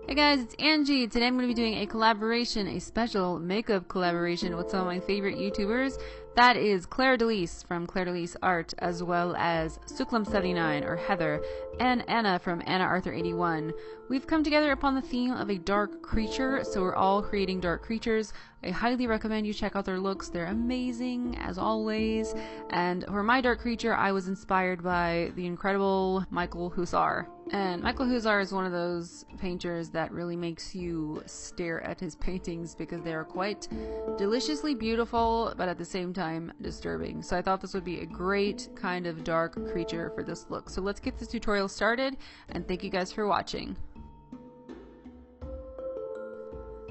Hey guys, it's Angie. Today I'm going to be doing a collaboration, a special makeup collaboration with some of my favorite YouTubers. That is Claire Delise from Claire Delise Art, as well as Suklam79 or Heather, and Anna from Anna Arthur 81. We've come together upon the theme of a dark creature, so we're all creating dark creatures. I highly recommend you check out their looks. They're amazing, as always. And for my dark creature, I was inspired by the incredible Michael Hussar. And Michael Hussar is one of those painters that really makes you stare at his paintings because they are quite deliciously beautiful, but at the same time disturbing. So I thought this would be a great kind of dark creature for this look. So let's get this tutorial started, and thank you guys for watching.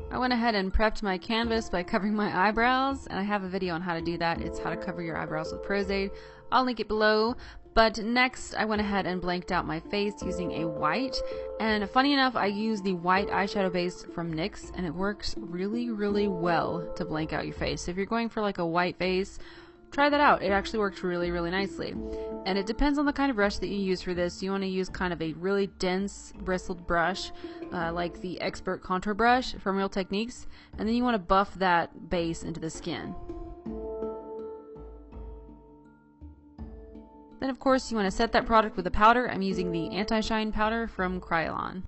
I went ahead and prepped my canvas by covering my eyebrows, and I have a video on how to do that. It's how to cover your eyebrows with Prozade. I'll link it below. But next, I went ahead and blanked out my face using a white, and funny enough, I used the white eyeshadow base from NYX, and it works really, really well to blank out your face. So if you're going for like a white face, try that out. It actually works really, really nicely. And it depends on the kind of brush that you use for this. You want to use kind of a really dense bristled brush, like the Expert Contour Brush from Real Techniques, and then you want to buff that base into the skin. Then of course you want to set that product with a powder. I'm using the Anti-Shine powder from Kryolan.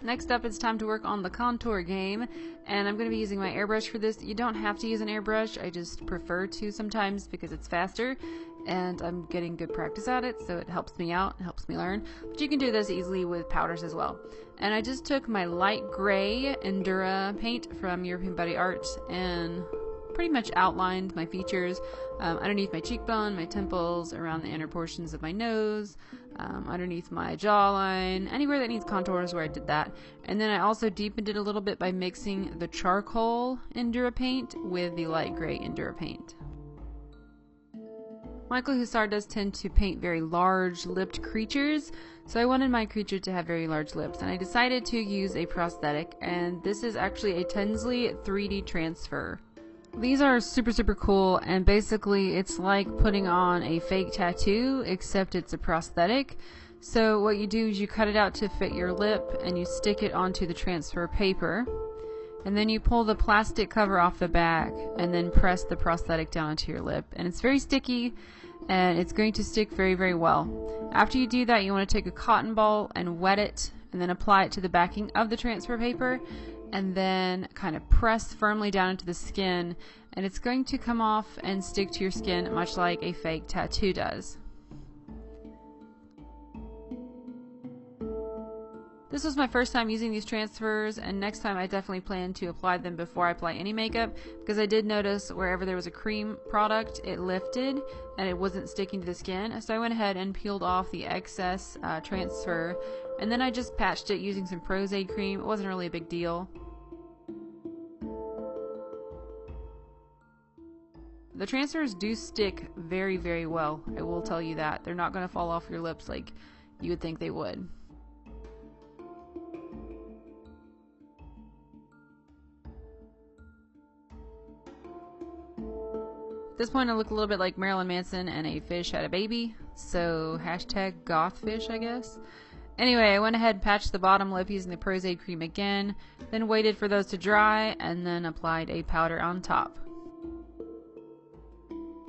Next up, it's time to work on the contour game, and I'm going to be using my airbrush for this. You don't have to use an airbrush, I just prefer to sometimes because it's faster and I'm getting good practice at it, so it helps me out, it helps me learn. But you can do this easily with powders as well. And I just took my light gray Endura paint from European Body Art and pretty much outlined my features underneath my cheekbone, my temples, around the inner portions of my nose, underneath my jawline, anywhere that needs contours where I did that. And then I also deepened it a little bit by mixing the charcoal Endura paint with the light gray Endura paint. Michael Hussar does tend to paint very large lipped creatures, so I wanted my creature to have very large lips, and I decided to use a prosthetic, and this is actually a Tinsley 3D transfer. These are super, super cool, and basically it's like putting on a fake tattoo, except it's a prosthetic. So what you do is you cut it out to fit your lip, and you stick it onto the transfer paper, and then you pull the plastic cover off the back, and then press the prosthetic down onto your lip. And it's very sticky, and it's going to stick very, very well. After you do that, you want to take a cotton ball and wet it, and then apply it to the backing of the transfer paper, and then kind of press firmly down into the skin, and it's going to come off and stick to your skin much like a fake tattoo does. This was my first time using these transfers, and next time I definitely plan to apply them before I apply any makeup, because I did notice wherever there was a cream product, it lifted and it wasn't sticking to the skin. So I went ahead and peeled off the excess transfer, and then I just patched it using some Prozade cream. It wasn't really a big deal. The transfers do stick very, very well, I will tell you that. They're not going to fall off your lips like you would think they would. At this point I look a little bit like Marilyn Manson and a fish had a baby, so hashtag gothfish, I guess. Anyway, I went ahead and patched the bottom lip using the Prozade cream again, then waited for those to dry, and then applied a powder on top.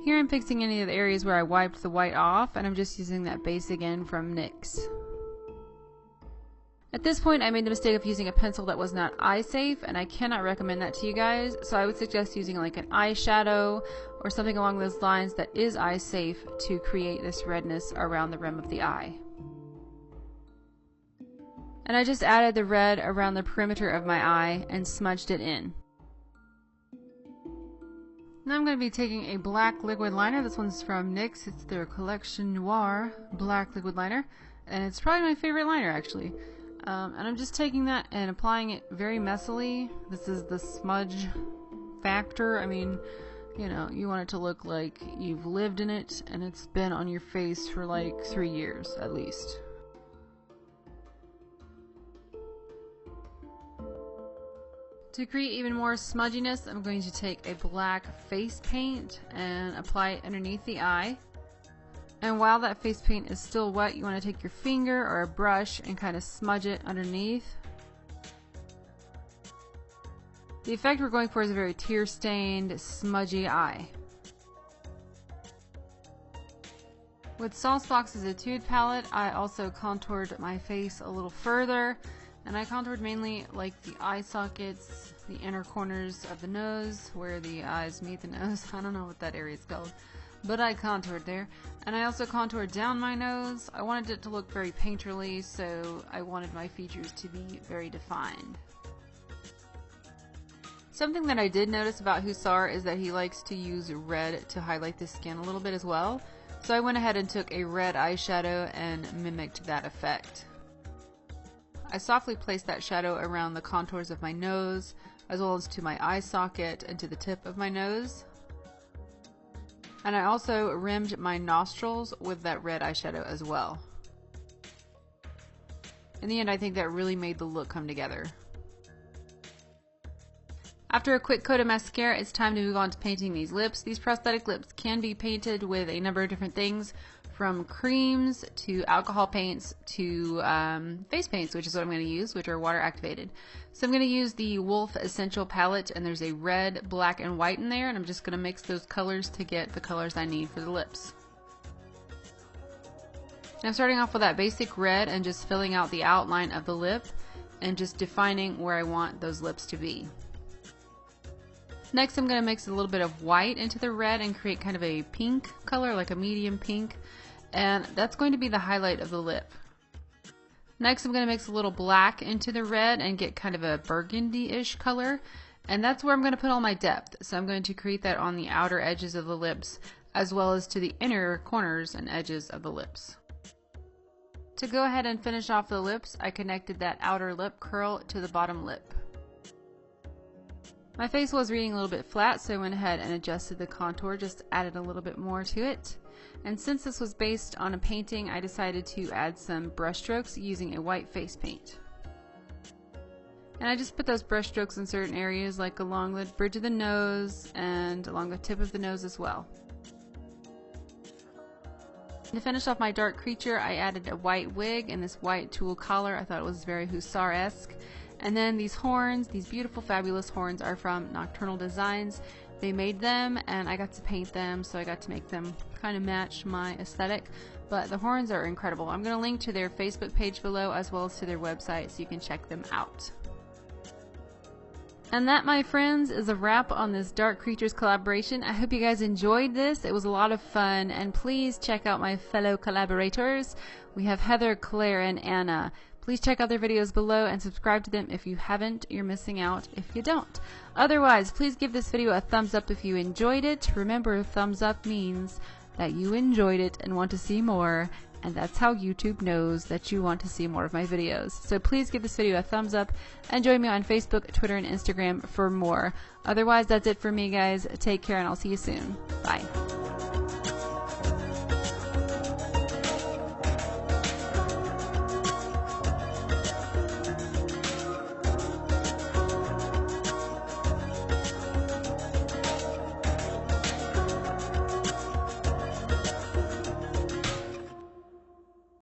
Here I'm fixing any of the areas where I wiped the white off, and I'm just using that base again from NYX. At this point I made the mistake of using a pencil that was not eye safe, and I cannot recommend that to you guys, so I would suggest using like an eyeshadow or something along those lines that is eye safe to create this redness around the rim of the eye. And I just added the red around the perimeter of my eye and smudged it in. Now I'm going to be taking a black liquid liner. This one's from NYX. It's their Collection Noir black liquid liner, and it's probably my favorite liner actually. And I'm just taking that and applying it very messily. This is the smudge factor. I mean, you know, you want it to look like you've lived in it and it's been on your face for like 3 years at least. To create even more smudginess, I'm going to take a black face paint and apply it underneath the eye. And while that face paint is still wet, you want to take your finger or a brush and kind of smudge it underneath. The effect we're going for is a very tear-stained, smudgy eye. With Saucebox's Etude palette, I also contoured my face a little further, and I contoured mainly like the eye sockets, the inner corners of the nose, where the eyes meet the nose. I don't know what that area is called, but I contoured there. And I also contoured down my nose. I wanted it to look very painterly, so I wanted my features to be very defined. Something that I did notice about Hussar is that he likes to use red to highlight the skin a little bit as well. So I went ahead and took a red eyeshadow and mimicked that effect. I softly placed that shadow around the contours of my nose, as well as to my eye socket and to the tip of my nose. And I also rimmed my nostrils with that red eyeshadow as well. In the end, I think that really made the look come together. After a quick coat of mascara, it's time to move on to painting these lips. These prosthetic lips can be painted with a number of different things, from creams to alcohol paints to face paints, which is what I'm going to use, which are water activated. So I'm going to use the Wolf Essential palette, and there's a red, black, and white in there, and I'm just going to mix those colors to get the colors I need for the lips. And I'm starting off with that basic red and just filling out the outline of the lip and just defining where I want those lips to be. Next, I'm going to mix a little bit of white into the red and create kind of a pink color, like a medium pink, and that's going to be the highlight of the lip. Next, I'm going to mix a little black into the red and get kind of a burgundy-ish color, and that's where I'm going to put all my depth. So I'm going to create that on the outer edges of the lips, as well as to the inner corners and edges of the lips. To go ahead and finish off the lips, I connected that outer lip curl to the bottom lip. My face was reading a little bit flat, so I went ahead and adjusted the contour, just added a little bit more to it. And since this was based on a painting, I decided to add some brush strokes using a white face paint. And I just put those brush strokes in certain areas, like along the bridge of the nose and along the tip of the nose as well. To finish off my dark creature, I added a white wig and this white tulle collar. I thought it was very Hussar-esque. And then these horns, these beautiful, fabulous horns, are from Nocturnal Designs. They made them and I got to paint them, so I got to make them kind of match my aesthetic. But the horns are incredible. I'm going to link to their Facebook page below as well as to their website so you can check them out. And that, my friends, is a wrap on this Dark Creatures collaboration. I hope you guys enjoyed this. It was a lot of fun, and please check out my fellow collaborators. We have Heather, Claire, and Anna. Please check out their videos below and subscribe to them if you haven't. You're missing out if you don't. Otherwise, please give this video a thumbs up if you enjoyed it. Remember, a thumbs up means that you enjoyed it and want to see more, and that's how YouTube knows that you want to see more of my videos. So please give this video a thumbs up and join me on Facebook, Twitter, and Instagram for more. Otherwise, that's it for me, guys. Take care, and I'll see you soon. Bye.